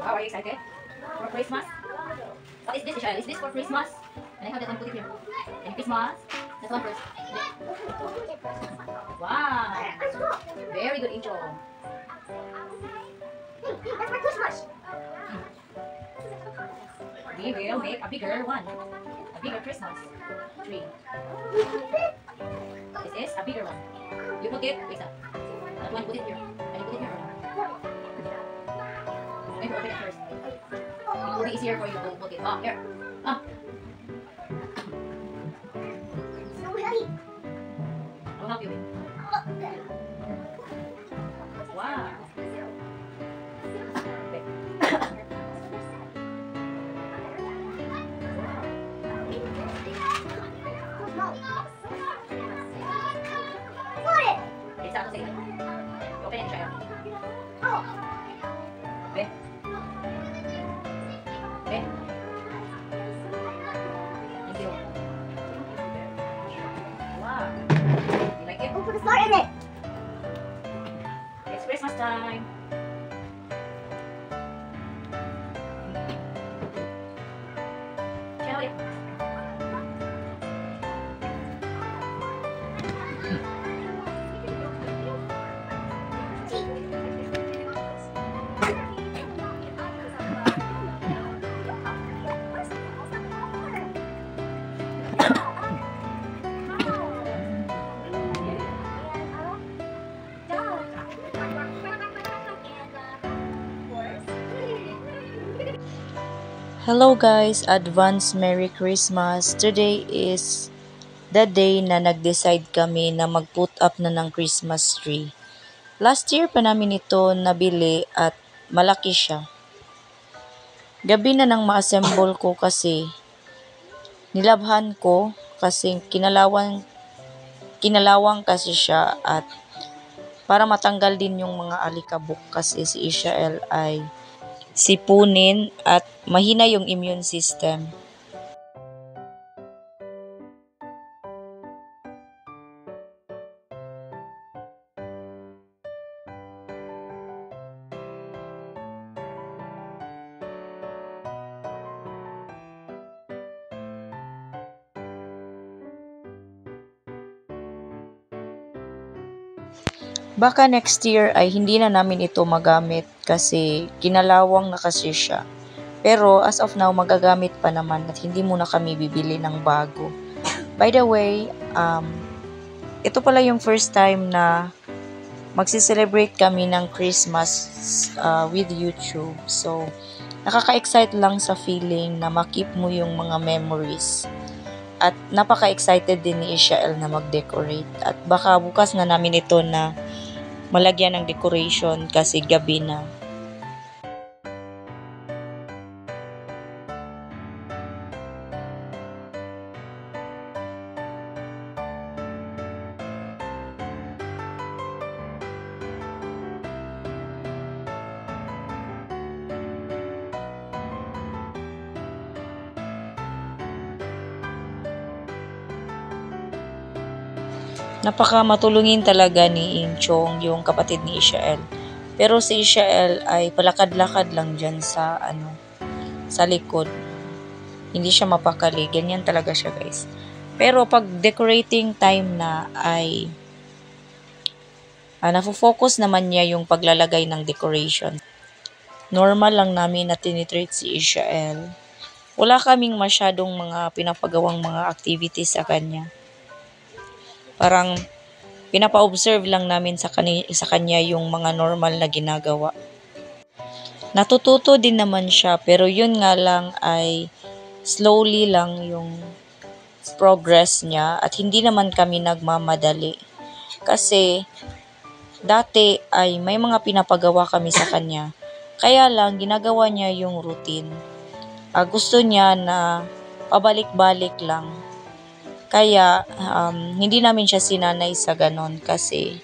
How are you excited for Christmas? What is this, Ishal? Is this for Christmas? And I have that one, put it here. And Christmas. That one first. Wow. Very good, Incho. That's for Christmas. We will make a bigger one. A bigger Christmas tree. This is a bigger one. You put it, wait up. That one, put it here. Can you put it here or not? Maybe open it first. It will be easier for you to put it. Oh, here. Ah. So heavy. I'll help you with. Wow. It's out of second. Open it, try. Oh. Okay. Okay. Thank you. Wow. You like it? We'll put a star in it. It's Christmas time. Shall we? Hello guys, advance Merry Christmas. Today is the day na nag-decide kami na mag-put up na ng Christmas tree. Last year pa namin ito nabili at malaki siya. Gabi na nang ma-assemble ko kasi nilabhan ko kasi kinalawang kasi siya at para matanggal din yung mga alikabok kasi si Ishael ay sipunin at mahina yung immune system. Baka next year ay hindi na namin ito magamit kasi kinalawang na kasi siya. Pero as of now, magagamit pa naman at hindi muna kami bibili ng bago. By the way, ito pala yung first time na magsi-celebrate kami ng Christmas with YouTube. So, nakaka-excite lang sa feeling na makip mo yung mga memories. At napaka-excited din ni Ishael na mag-decorate. At baka bukas na namin ito na malagyan ng decoration kasi gabi na. Napaka matulungin talaga ni Inchong, yung kapatid ni Ishael. Pero si Ishael ay palakad-lakad lang dyan sa likod. Hindi siya mapakali. Ganyan talaga siya, guys. Pero pag decorating time na ay nafo-focus naman niya yung paglalagay ng decoration. Normal lang namin na tinitreat si Ishael. Wala kaming masyadong mga pinapagawang mga activities sa kanya. Parang pinapa-observe lang namin sa kanya yung mga normal na ginagawa. Natututo din naman siya pero yun nga lang ay slowly lang yung progress niya at hindi naman kami nagmamadali. Kasi dati ay may mga pinapagawa kami sa kanya. Kaya lang ginagawa niya yung routine. Gusto niya na pabalik-balik lang. Kaya, hindi namin siya sinanay sa ganon kasi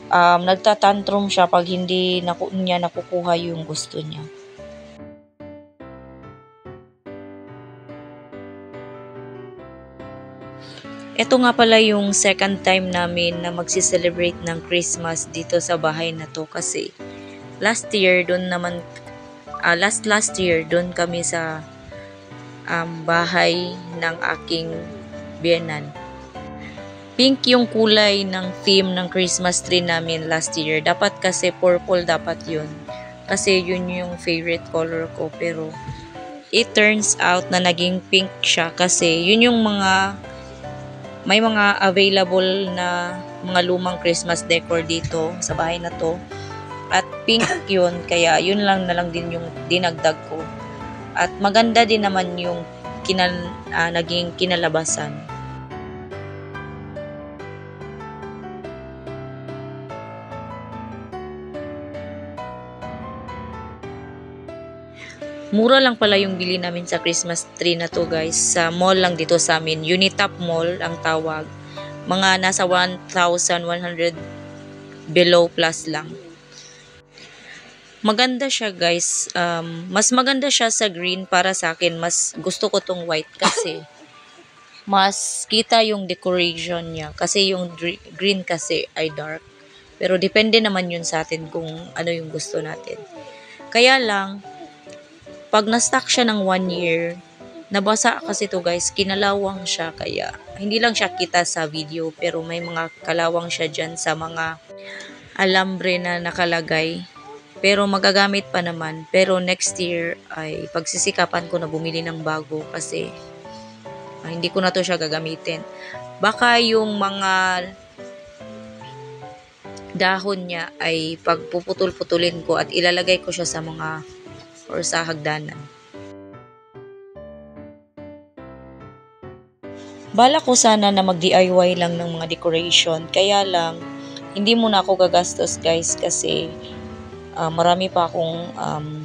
nagtatantrum siya pag hindi niya nakukuha yung gusto niya. Ito nga pala yung second time namin na magsi-celebrate ng Christmas dito sa bahay na to kasi last year doon naman last year, doon kami sa bahay ng aking biyenan. Pink yung kulay ng theme ng Christmas tree namin last year. Dapat kasi purple dapat yun. Kasi yun yung favorite color ko. Pero it turns out na naging pink siya kasi yun yung may mga available na mga lumang Christmas decor dito sa bahay na to. At pink yun, kaya yun lang na lang din yung dinagdag ko. At maganda din naman yung naging kinalabasan. Mura lang pala yung bili namin sa Christmas tree na to guys. Sa mall lang dito sa amin. Unitop Mall ang tawag. Mga nasa 1,100 below plus lang. Maganda siya guys. Mas maganda siya sa green para sa akin. Mas gusto ko tong white kasi mas kita yung decoration niya. Kasi yung green kasi ay dark. Pero depende naman yun sa atin kung ano yung gusto natin. Kaya lang, pag na-stock siya ng 1 year, nabasa kasi to guys, kinalawang siya kaya hindi lang siya kita sa video pero may mga kalawang siya dyan sa mga alambre na nakalagay. Pero magagamit pa naman. Pero next year ay pagsisikapan ko na bumili ng bago kasi hindi ko na to siya gagamitin. Baka yung mga dahon niya ay pagpuputol-putulin ko at ilalagay ko siya sa mga or sa hagdanan. Bala ko sana na mag-DIY lang ng mga decoration. Kaya lang, hindi muna ako gagastos guys kasi marami pa akong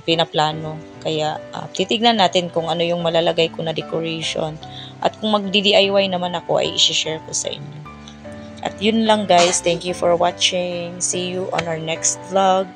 pinaplano. Kaya titignan natin kung ano yung malalagay ko na decoration. At kung mag-DIY naman ako ay i-share ko sa inyo. At yun lang guys. Thank you for watching. See you on our next vlog.